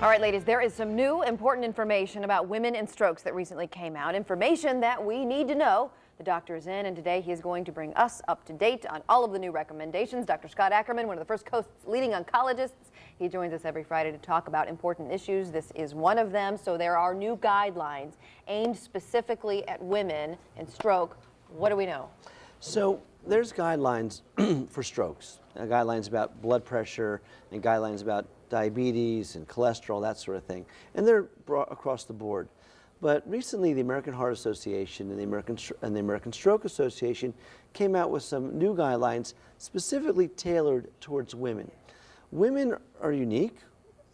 All right, ladies, there is some new important information about women and strokes that recently came out. Information that we need to know. The doctor is in, and today he is going to bring us up to date on all of the new recommendations. Dr. Scott Ackerman, one of the First Coast's leading oncologists, he joins us every Friday to talk about important issues. This is one of them. So there are new guidelines aimed specifically at women and stroke. What do we know? So there's guidelines for strokes, guidelines about blood pressure and guidelines about diabetes and cholesterol, that sort of thing. And they're across the board. But recently the American Heart Association and the American Stroke Association came out with some new guidelines specifically tailored towards women. Women are unique,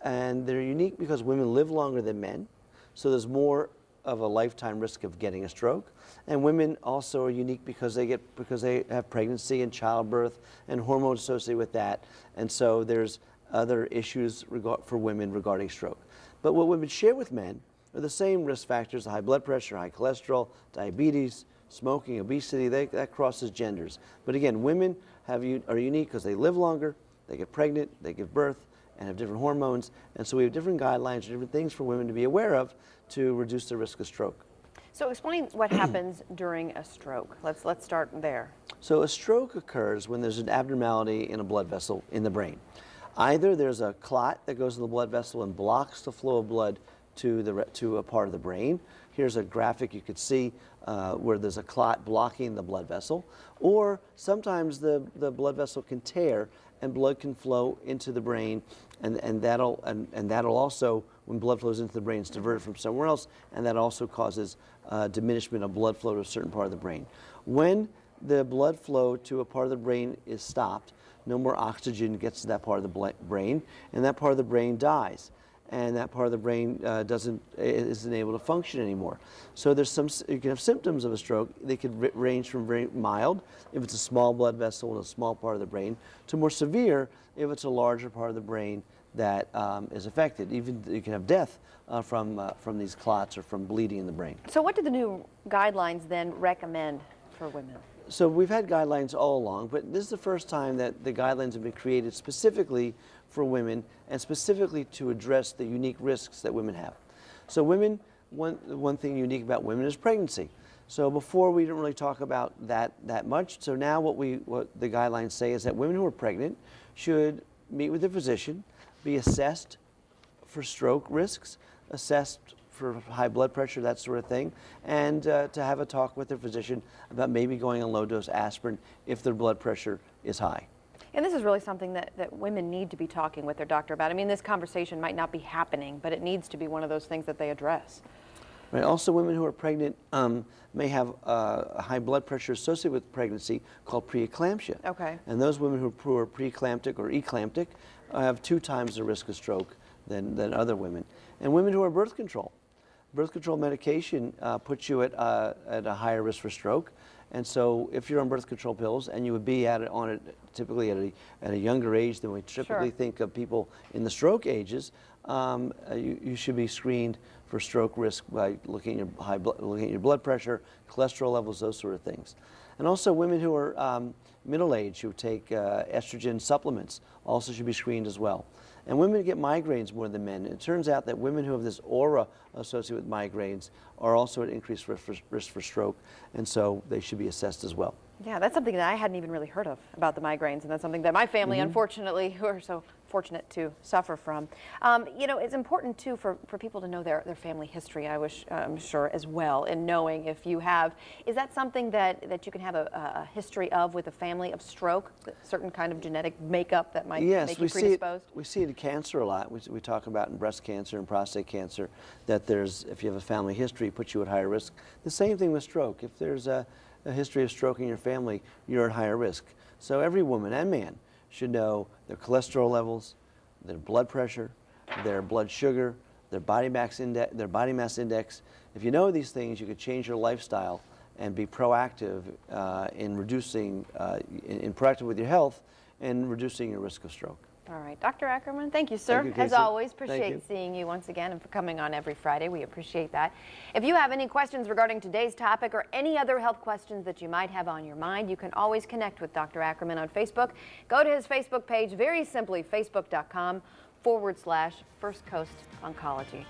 and they're unique because women live longer than men, so there's more of a lifetime risk of getting a stroke. And women also are unique because they have pregnancy and childbirth and hormones associated with that. And so there's other issues for women regarding stroke. But what women share with men are the same risk factors: high blood pressure, high cholesterol, diabetes, smoking, obesity. That crosses genders. But again, women are unique because they live longer, they get pregnant, they give birth, and have different hormones. And so we have different guidelines, different things for women to be aware of to reduce the risk of stroke. So explain what happens during a stroke. Let's start there. So a stroke occurs when there's an abnormality in a blood vessel in the brain. Either there's a clot that goes in the blood vessel and blocks the flow of blood to a part of the brain. Here's a graphic you could see where there's a clot blocking the blood vessel. Or sometimes the blood vessel can tear and blood can flow into the brain, and that'll also, when blood flows into the brain, it's diverted from somewhere else, and that also causes diminishment of blood flow to a certain part of the brain. When the blood flow to a part of the brain is stopped, no more oxygen gets to that part of the brain, and that part of the brain dies. And that part of the brain isn't able to function anymore. So you can have symptoms of a stroke. They could range from very mild, if it's a small blood vessel in a small part of the brain, to more severe if it's a larger part of the brain that is affected. Even you can have death from these clots or from bleeding in the brain. So what do the new guidelines then recommend for women? So we've had guidelines all along, but this is the first time that the guidelines have been created specifically for women and specifically to address the unique risks that women have. So women, one thing unique about women is pregnancy. So before we didn't really talk about that much. So now what the guidelines say is that women who are pregnant should meet with their physician, be assessed for stroke risks, assessed for high blood pressure, that sort of thing, and to have a talk with their physician about maybe going on low-dose aspirin if their blood pressure is high. And this is really something that women need to be talking with their doctor about. I mean, this conversation might not be happening, but it needs to be one of those things that they address. Right. Also, women who are pregnant may have a high blood pressure associated with pregnancy called preeclampsia. Okay. And those women who are preeclamptic or eclamptic have 2 times the risk of stroke than other women. And women who are birth control. Birth control medication puts you at a higher risk for stroke. And so if you're on birth control pills, and you would be on it typically at a younger age than we typically think of people in the stroke ages, you should be screened for stroke risk by looking at your blood pressure, cholesterol levels, those sort of things. And also women who are middle age who take estrogen supplements also should be screened as well. And women get migraines more than men. It turns out that women who have this aura associated with migraines are also at increased risk for stroke, and so they should be assessed as well. Yeah, that's something that I hadn't even really heard of about the migraines, and that's something that my family, unfortunately, who are so fortunate to suffer from. You know, it's important, too, for people to know their family history, I'm sure, as well, and knowing if you have, is that something that you can have a history of with a family of stroke, a certain kind of genetic makeup that might make you predisposed? Yes, we see it in cancer a lot. We talk about in breast cancer and prostate cancer that if you have a family history, it puts you at higher risk. The same thing with stroke. If there's a history of stroke in your family, you're at higher risk. So every woman and man should know their cholesterol levels, their blood pressure, their blood sugar, their body mass index. If you know these things, you could change your lifestyle and be proactive in proactive with your health and reducing your risk of stroke. All right, Dr. Ackerman, thank you, sir. Thank you, as always, appreciate seeing you once again and for coming on every Friday. We appreciate that. If you have any questions regarding today's topic or any other health questions that you might have on your mind, you can always connect with Dr. Ackerman on Facebook. Go to his Facebook page, very simply, facebook.com /First Coast Oncology.